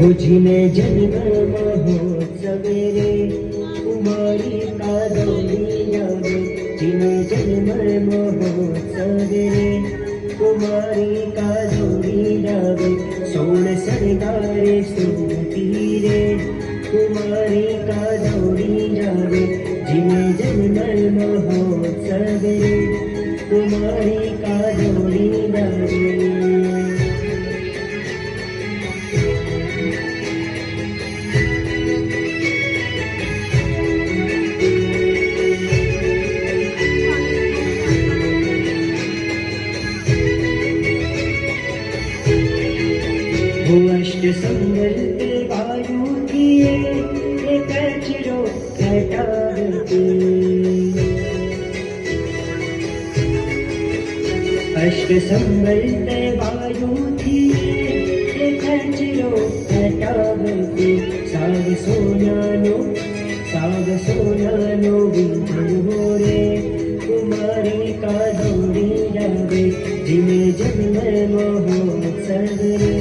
जिने जन्म महोत्सव रे कुमारी का दौड़ी आवे जिने जन्म महोत्सव रे कुमारी का दौड़ी आवे सोन सरदारे स्तुति रे कुमारी का दौड़ी आवे जिने जन्म महोत्सव रे कुमारी का दौड़ी आवे अष्ट संबल के वायु किए कचरो घटाते अष्ट संबल के वायु किए कचरो घटाते साग सोनानो विजय हो रे कुमारी का दौड़ी जावे जिने जन्म महोत्सव रे